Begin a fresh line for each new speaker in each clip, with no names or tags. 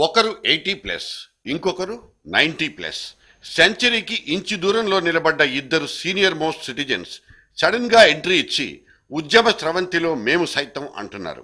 ఒకరు 80+, ఇంకొకరు 90+. సెంచరీకి ఇంచు దూరంలో నిలబడ్డ ఇద్దరు సీనియర్ మోస్ట్ సిటిజన్స్ సడన్ గా ఎంట్రీ ఇచ్చి ఉద్యమ స్రవంతిలో మేము సైతం అంటున్నారు.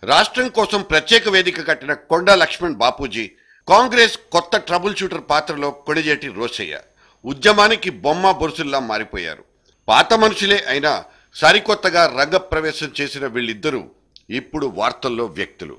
రాష్ట్రం కోసం ప్రత్యేక వేదిక కట్టిన కొండా లక్ష్మణ్ బాపూజీ, కాంగ్రెస్ కొత్త ట్రబుల్ షూటర్ పాత్రలో కొణిజేటి రోశయ్య ఉద్యమానికి బొమ్మ బొరుసుల్లా మారిపోయారు. పాత మనుషులే అయినా సరికొత్తగా రంగప్రవేశం చేసిన వీళ్ళిద్దరూ ఇప్పుడు వార్తల్లో వ్యక్తులు.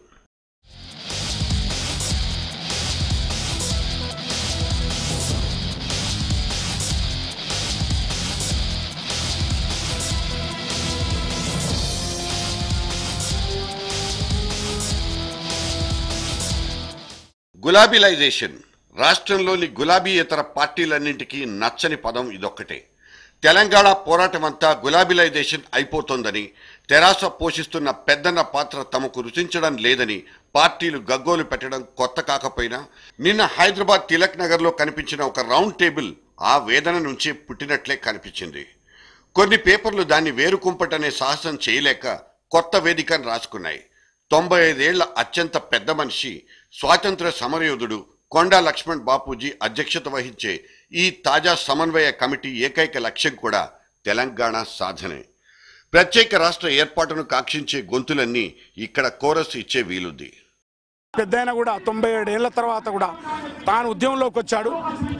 గులాబీలైజేషన్ రాష్ట్రంలోని గులాబీయేతర పార్టీలన్నింటికీ నచ్చని పదం ఇదొక్కటే. తెలంగాణ పోరాటమంతా గులాబీలైజేషన్ అయిపోతోందని, తెరాస పోషిస్తున్న పెద్దన్న పాత్ర తమకు రుచించడం లేదని పార్టీలు గగ్గోలు పెట్టడం కొత్త కాకపోయినా, నిన్న హైదరాబాద్ తిలక్ నగర్లో కనిపించిన ఒక రౌండ్ టేబుల్ ఆ వేదన నుంచే పుట్టినట్లే కనిపించింది. కొన్ని పేపర్లు దాన్ని వేరుకుంపటనే సాహసం చేయలేక కొత్త వేదికను రాసుకున్నాయి. 95 ఏళ్ల అత్యంత పెద్ద మనిషి, స్వాతంత్ర సమరయోధుడు కొండా లక్ష్మణ్ బాపూజీ అధ్యక్షత వహించే ఈ తాజా సమన్వయ కమిటీ ఏకైక లక్ష్యం కూడా తెలంగాణ సాధనే. ప్రత్యేక రాష్ట్ర ఏర్పాటును కాంక్షించే గొంతులన్నీ ఇక్కడ కోరస్ ఇచ్చే వీలుంది.
పెద్దయినా కూడా 97 ఏళ్ల తర్వాత కూడా తాను ఉద్యమంలోకి వచ్చాడు.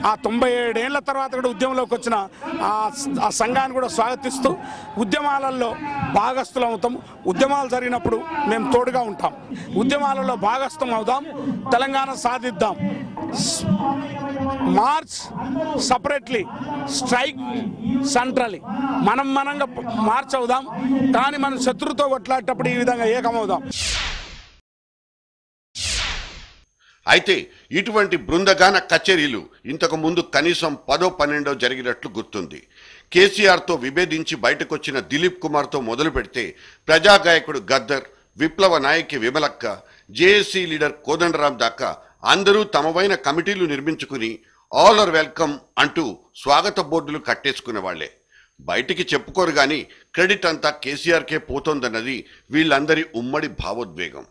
ఆ 97 ఏళ్ల తర్వాత కూడా ఉద్యమంలోకి వచ్చిన ఆ సంఘాన్ని కూడా స్వాగతిస్తూ ఉద్యమాలలో భాగస్థులం అవుతాం. ఉద్యమాలు జరిగినప్పుడు మేము తోడుగా ఉంటాం. ఉద్యమాలలో భాగస్థం అవుదాం, తెలంగాణ సాధిద్దాం. March separately, strike centrally. మనంగా మార్చ్ అవుదాం, కానీ మనం శత్రుతో కొట్లాడేటప్పుడు ఈ విధంగా ఏకమవుదాం.
అయితే ఇటువంటి బృందగాన కచేరీలు ఇంతకు ముందు కనీసం 10-12 జరిగినట్లు గుర్తుంది. కేసీఆర్తో విభేదించి బయటకొచ్చిన దిలీప్ కుమార్తో మొదలు పెడితే ప్రజాగాయకుడు గద్దర్, విప్లవ నాయకి విమలక్క, జేఏసీ లీడర్ కోదండరాం దాకా అందరూ తమవైన కమిటీలు నిర్మించుకుని ఆల్ ఆర్ వెల్కమ్ అంటూ స్వాగత బోర్డులు కట్టేసుకునే వాళ్లే. బయటికి చెప్పుకోరు గాని క్రెడిట్ అంతా కేసీఆర్కే పోతోందన్నది వీళ్ళందరి ఉమ్మడి భావోద్వేగం.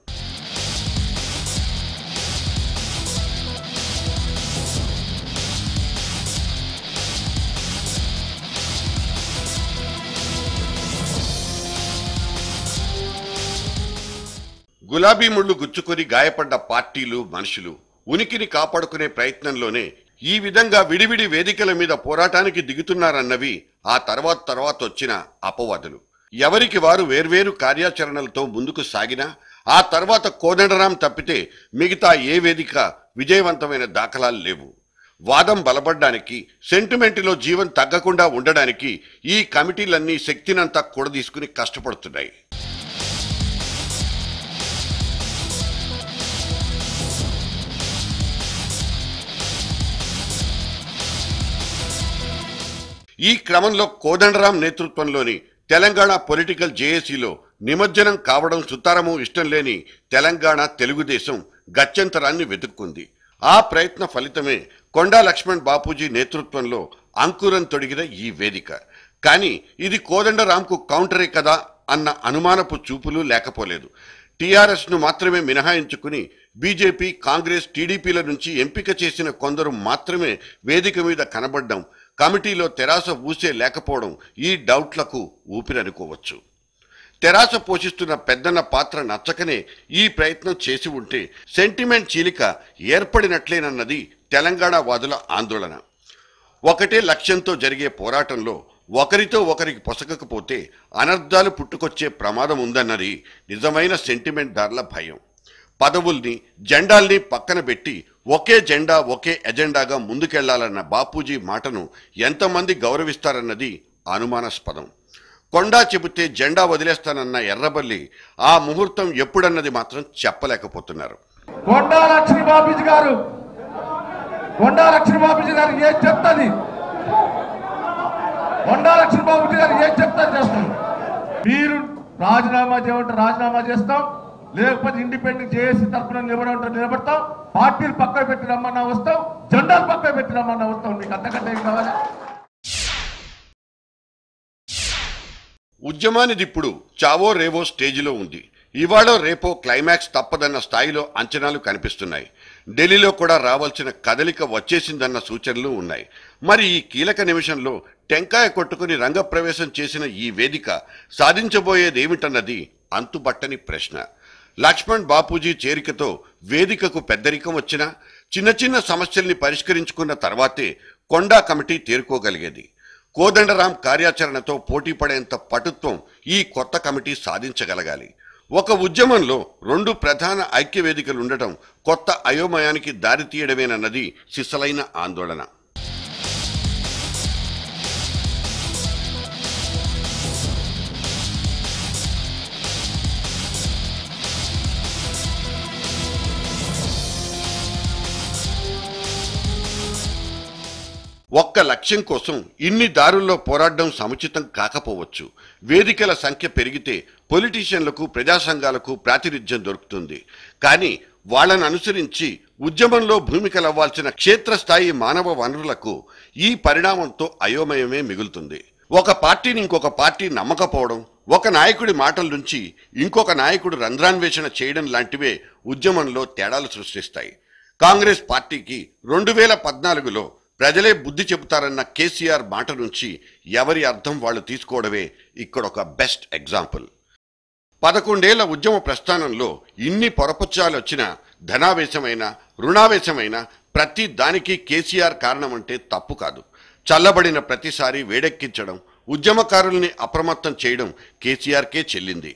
గులాబీ ముళ్ళు గుచ్చుకొని గాయపడ్డ పార్టీలు, మనుషులు ఉనికిని కాపాడుకునే ప్రయత్నంలోనే ఈ విధంగా విడివిడి వేదికల మీద పోరాటానికి దిగుతున్నారన్నవి ఆ తర్వాత వచ్చిన అపవాదులు. ఎవరికి వారు వేర్వేరు కార్యాచరణలతో ముందుకు సాగినా ఆ తర్వాత కోదండరాం తప్పితే మిగతా ఏ వేదిక విజయవంతమైన దాఖలాలు లేవు. వాదం బలపడ్డానికి, సెంటిమెంటులో జీవం తగ్గకుండా ఉండడానికి ఈ కమిటీలన్నీ శక్తినంతా కూడదీసుకుని కష్టపడుతున్నాయి. ఈ క్రమంలో కోదండరాం నేతృత్వంలోని తెలంగాణ పొలిటికల్ జేఏసీలో నిమజ్జనం కావడం సుతారము ఇష్టం లేని తెలంగాణ తెలుగుదేశం గత్యంతరాన్ని వెతుక్కుంది. ఆ ప్రయత్న ఫలితమే కొండా లక్ష్మణ్ బాపూజీ నేతృత్వంలో అంకురం తొడిగిన ఈ వేదిక. కానీ ఇది కోదండరాంకు కౌంటరే కదా అన్న అనుమానపు చూపులు లేకపోలేదు. టీఆర్ఎస్ను మాత్రమే మినహాయించుకుని బీజేపీ, కాంగ్రెస్, టీడీపీల నుంచి ఎంపిక చేసిన కొందరు మాత్రమే వేదిక మీద కనబడ్డం, కమిటీలో తెరాస ఊసే లేకపోవడం ఈ డౌట్లకు ఊపిరనుకోవచ్చు. తెరాస పోషిస్తున్న పెద్దన్న పాత్ర నచ్చకనే ఈ ప్రయత్నం చేసి ఉంటే సెంటిమెంట్ చీలిక ఏర్పడినట్లేనన్నది తెలంగాణ వాదుల ఆందోళన. ఒకటే లక్ష్యంతో జరిగే పోరాటంలో ఒకరితో ఒకరికి పొసగకపోతే అనర్థాలు పుట్టుకొచ్చే ప్రమాదం ఉందన్నది నిజమైన సెంటిమెంట్ దారుల భయం. పదవుల్ని, జెండాల్ని పక్కన పెట్టి ఒకే జెండా, ఒకే ఎజెండాగా ముందుకెళ్లాలన్న బాపూజీ మాటను ఎంతమంది గౌరవిస్తారన్నది అనుమానాస్పదం. కొండా చెబితే జెండా వదిలేస్తానన్న ఎర్రబల్లి ఆ ముహూర్తం ఎప్పుడన్నది మాత్రం చెప్పలేకపోతున్నారు.
కొండా లక్ష్మణ్ బాపూజీ గారు ఏం చెప్తుంది, కొండా లక్ష్మణ్ బాపూజీ గారు ఏం చెప్తారు చేస్తాం. మీరు రాజీనామా చేయమంటే రాజీనామా చేస్తాం, లేకపోతే ఇండిపెండెంట్ జేఏసీ తరఫున నిలబడతాం, పార్టీలు పక్కన పెట్టి రమ్మన్నా వస్తాం, జెండాలు పక్కన పెట్టి రమ్మన్నా వస్తాం. మీకు అంతకంటే ఏం కావాలి?
ఉద్యమానిది ఇప్పుడు చావో రేవో స్టేజిలో ఉంది. ఇవాళ రేపో క్లైమాక్స్ తప్పదన్న స్థాయిలో అంచనాలు కనిపిస్తున్నాయి. ఢిల్లీలో కూడా రావాల్సిన కదలిక వచ్చేసిందన్న సూచనలు ఉన్నాయి. మరి ఈ కీలక నిమిషంలో టెంకాయ కొట్టుకుని రంగప్రవేశం చేసిన ఈ వేదిక సాధించబోయేదేమిటన్నది అంతుబట్టని ప్రశ్న. లక్ష్మణ్ బాపూజీ చేరికతో వేదికకు పెద్దరికం వచ్చినా చిన్న చిన్న సమస్యల్ని పరిష్కరించుకున్న తర్వాతే కొండా కమిటీ తేరుకోగలిగేది. కోదండరాం కార్యాచరణతో పోటీ పడేంత పటుత్వం ఈ కొత్త కమిటీ సాధించగలగాలి. ఒక ఉద్యమంలో రెండు ప్రధాన ఐక్య వేదికలు ఉండటం కొత్త అయోమయానికి దారితీయడమేనన్నది సిసలైన ఆందోళన. ఒక్క లక్ష్యం కోసం ఇన్ని దారుల్లో పోరాడడం సముచితం కాకపోవచ్చు. వేదికల సంఖ్య పెరిగితే పొలిటీషియన్లకు, ప్రజా సంఘాలకు ప్రాతినిధ్యం దొరుకుతుంది. కానీ వాళ్ళను అనుసరించి ఉద్యమంలో భూమికలవ్వాల్సిన క్షేత్రస్థాయి మానవ వనరులకు ఈ పరిణామంతో అయోమయమే మిగులుతుంది. ఒక పార్టీని ఇంకొక పార్టీ నమ్మకపోవడం, ఒక నాయకుడి మాటల నుంచి ఇంకొక నాయకుడు రంధ్రాన్వేషణ చేయడం లాంటివే ఉద్యమంలో తేడాలు సృష్టిస్తాయి. కాంగ్రెస్ పార్టీకి 2014లో ప్రజలే బుద్ధి చెబుతారన్న కేసీఆర్ మాట నుంచి ఎవరి అర్థం వాళ్ళు తీసుకోవడమే ఇక్కడొక బెస్ట్ ఎగ్జాంపుల్. 11 ఏళ్ల ఉద్యమ ప్రస్థానంలో ఇన్ని పొరపచ్చాలు వచ్చినా ధనావేశమైన, రుణావేశమైన ప్రతి దానికి కేసీఆర్ కారణమంటే తప్పు కాదు. చల్లబడిన ప్రతిసారి వేడెక్కించడం, ఉద్యమకారుల్ని అప్రమత్తం చేయడం కేసీఆర్కే చెల్లింది.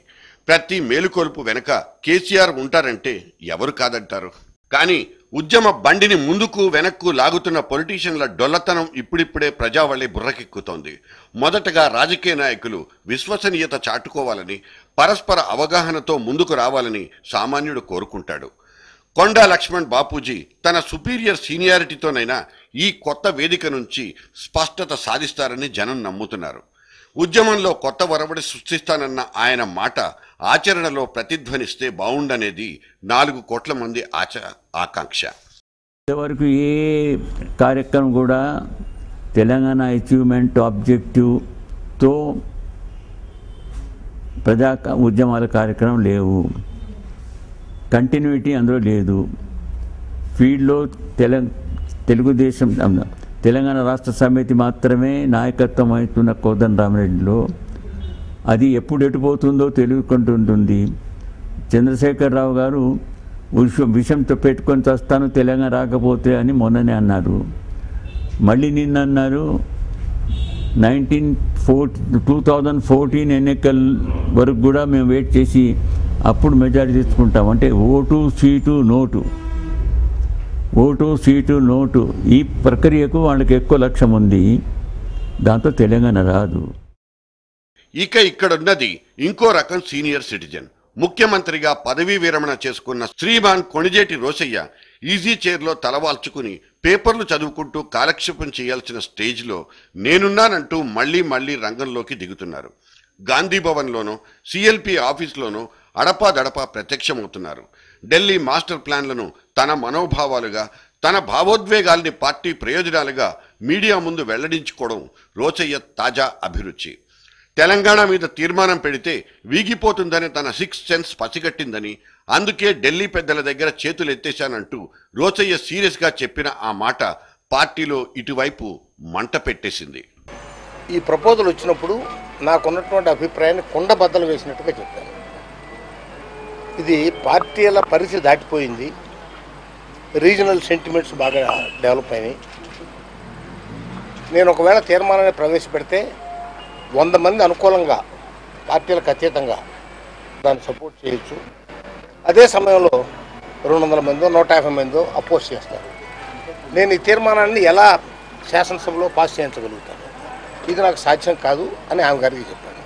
ప్రతి మేలుకొలుపు వెనక కేసీఆర్ ఉంటారంటే ఎవరు కాదంటారు? కానీ ఉద్యమ బండిని ముందుకు వెనక్కు లాగుతున్న పొలిటీషియన్ల డొల్లతనం ఇప్పుడిప్పుడే ప్రజావళి బుర్రకెక్కుతోంది. మొదటగా రాజకీయ నాయకులు విశ్వసనీయత చాటుకోవాలని, పరస్పర అవగాహనతో ముందుకు రావాలని సామాన్యుడు కోరుకుంటాడు. కొండా లక్ష్మణ్ బాపూజీ తన సుపీరియర్ సీనియారిటీతోనైనా ఈ కొత్త వేదిక నుంచి స్పష్టత సాధిస్తారని జనం నమ్ముతున్నారు. ఉద్యమంలో కొత్త వరవడి సృష్టిస్తానన్న ఆయన మాట ఆచరణలో ప్రతిధ్వనిస్తే బావుండనేది 4 కోట్ల మంది ఆకాంక్ష.
ఇంతవరకు ఏ కార్యక్రమం కూడా తెలంగాణ అచీవ్మెంట్ ఆబ్జెక్టివ్తో ప్రజా ఉద్యమాల కార్యక్రమం లేవు. కంటిన్యూటీ అందులో లేదు. ఫీల్డ్లో తెలుగుదేశం తెలంగాణ రాష్ట్ర సమితి మాత్రమే నాయకత్వం వహిస్తున్న కోదండరామిరెడ్డిలో అది ఎప్పుడు ఎటుపోతుందో తెలియకుంటుంటుంది. చంద్రశేఖరరావు గారు విషంతో పెట్టుకొని చస్తాను తెలంగాణ రాకపోతే అని మొన్ననే అన్నారు. మళ్ళీ నిన్న అన్నారు 2014 ఎన్నికల వరకు కూడా మేము వెయిట్ చేసి అప్పుడు మెజారిటీ తెచ్చుకుంటాం. అంటే ఓటు సీటు నోటు ఈ ప్రక్రియకు వాళ్ళకి ఎక్కువ లక్ష్యం ఉంది. దాంతో తెలంగాణ రాదు.
ఇక ఇక్కడున్నది ఇంకో రకం సీనియర్ సిటిజన్. ముఖ్యమంత్రిగా పదవీ విరమణ చేసుకున్న శ్రీమాన్ కొణిజేటి రోశయ్య ఈజీ చైర్లో తలవాల్చుకుని పేపర్లు చదువుకుంటూ కాలక్షేపం చేయాల్సిన స్టేజ్లో నేనున్నానంటూ మళ్లీ రంగంలోకి దిగుతున్నారు. గాంధీ భవన్లోనో సిఎల్పి ఆఫీస్లోనో అడపాదడపా ప్రత్యక్షమవుతున్నారు. ఢిల్లీ మాస్టర్ ప్లాన్లను తన మనోభావాలుగా, తన భావోద్వేగాల్ని పార్టీ ప్రయోజనాలుగా మీడియా ముందు వెల్లడించుకోవడం రోశయ్య తాజా అభిరుచి. తెలంగాణ మీద తీర్మానం పెడితే వీగిపోతుందని తన 6th సెన్స్ పసిగట్టిందని, అందుకే ఢిల్లీ పెద్దల దగ్గర చేతులు ఎత్తేశానంటూ రోశయ్య సీరియస్గా చెప్పిన ఆ మాట పార్టీలో ఇటువైపు మంట పెట్టేసింది.
ఈ ప్రపోజల్ వచ్చినప్పుడు నాకున్నటువంటి అభిప్రాయాన్ని కుండబద్దలు వేసినట్టుగా చెప్పాను. ఇది పార్టీల పరిస్థితి దాటిపోయింది. రీజనల్ సెంటిమెంట్స్ బాగా డెవలప్ అయినాయి. నేను ఒకవేళ తీర్మానాన్ని ప్రవేశపెడితే 100 మంది అనుకూలంగా పార్టీలకు అతీతంగా దాన్ని సపోర్ట్ చేయొచ్చు. అదే సమయంలో 200 మందో 150 మందో అపోజ్ చేస్తారు. నేను ఈ తీర్మానాన్ని ఎలా శాసనసభలో పాస్ చేయించగలుగుతాను? ఇది నాకు సాధ్యం కాదు అని ఆమె గారికి చెప్పాను.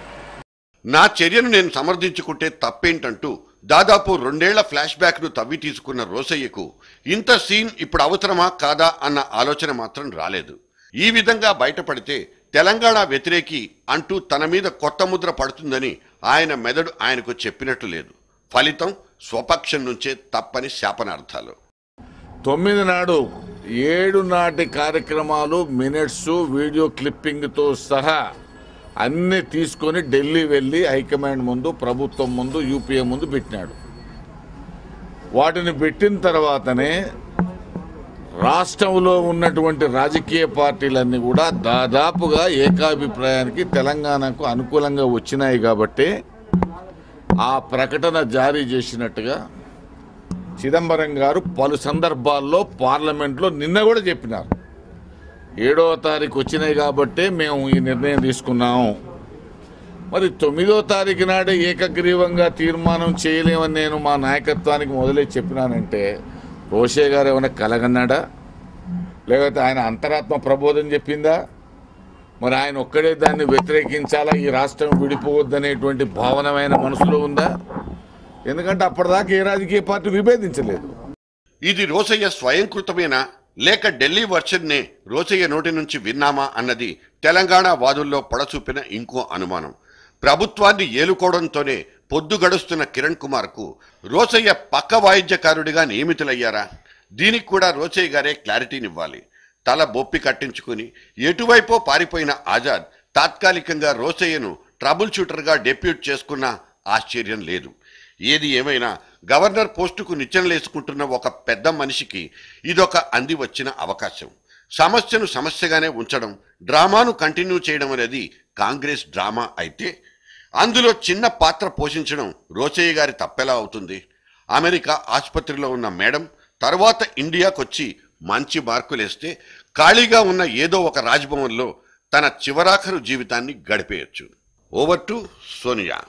నా చర్యను నేను సమర్థించుకుంటే తప్పేంటంటూ దాదాపు 2 ఏళ్ల ఫ్లాష్ బ్యాక్ను తవ్వి తీసుకున్న రోశయ్యకు ఇంత సీన్ ఇప్పుడు అవసరమా కాదా అన్న ఆలోచన మాత్రం రాలేదు. ఈ విధంగా బయటపడితే తెలంగాణ వ్యతిరేకి అంటూ తన మీద కొత్త ముద్ర పడుతుందని ఆయన మెదడు ఆయనకు చెప్పినట్టు లేదు. ఫలితం స్వపక్షం నుంచే తప్పని శాపనార్థాలు.
9 నాడు 7 నాటి కార్యక్రమాలు, మినిట్స్, వీడియో క్లిప్పింగ్తో సహా అన్నీ తీసుకొని ఢిల్లీ వెళ్ళి హైకమాండ్ ముందు, ప్రభుత్వం ముందు, యూపీఏ ముందు పెట్టినాడు. వాటిని పెట్టిన తర్వాతనే రాష్ట్రంలో ఉన్నటువంటి రాజకీయ పార్టీలన్నీ కూడా దాదాపుగా ఏకాభిప్రాయానికి తెలంగాణకు అనుకూలంగా వచ్చినాయి కాబట్టి ఆ ప్రకటన జారీ చేసినట్టుగా చిదంబరం గారు పలు సందర్భాల్లో పార్లమెంట్లో నిన్న కూడా చెప్పినారు. 7వ తారీఖు వచ్చినాయి కాబట్టే మేము ఈ నిర్ణయం తీసుకున్నాము. మరి 9వ తారీఖు నాడే ఏకగ్రీవంగా తీర్మానం చేయలేమని నేను మా నాయకత్వానికి మొదలై చెప్పినానంటే రోషే గారు ఏమైనా కలగన్నాడా, లేకపోతే ఆయన అంతరాత్మ ప్రబోధం చెప్పిందా? మరి ఆయన ఒక్కడే దాన్ని వ్యతిరేకించాలా, ఈ రాష్ట్రం విడిపోవద్దనేటువంటి భావనమైన మనసులో ఉందా? ఎందుకంటే అప్పటిదాకా ఏ రాజకీయ పార్టీ విభేదించలేదు.
ఇది రోసయ్య స్వయంకృతమేనా లేక ఢిల్లీ వర్షన్నే రోసయ్య నోటి నుంచి విన్నామా అన్నది తెలంగాణ వాదుల్లో పొడచూపిన ఇంకో అనుమానం. ప్రభుత్వాన్ని ఏలుకోవడంతోనే పొద్దు గడుస్తున్న కిరణ్ కుమార్కు రోసయ్య పక్క వాయిద్యకారుడిగా నియమితులయ్యారా? దీనికి కూడా రోసయ్య గారే క్లారిటీనివ్వాలి. తల బొప్పి కట్టించుకుని ఎటువైపో పారిపోయిన ఆజాద్ తాత్కాలికంగా రోసయ్యను ట్రబుల్ షూటర్గా డెప్యూట్ చేసుకున్న ఆశ్చర్యం లేదు. ఏది ఏమైనా గవర్నర్ పోస్టుకు నిచ్చెనలేసుకుంటున్న ఒక పెద్ద మనిషికి ఇదొక అంది వచ్చిన అవకాశం. సమస్యను సమస్యగానే ఉంచడం, డ్రామాను కంటిన్యూ చేయడం అనేది కాంగ్రెస్ డ్రామా అయితే అందులో చిన్న పాత్ర పోషించడం రోసయ్య గారి తప్పెలా అవుతుంది? అమెరికా ఆసుపత్రిలో ఉన్న మేడం తర్వాత ఇండియాకొచ్చి మంచి మార్కులేస్తే ఖాళీగా ఉన్న ఏదో ఒక రాజ్భవన్లో తన చివరాఖరు జీవితాన్ని గడిపేయచ్చు. Over to Sonia.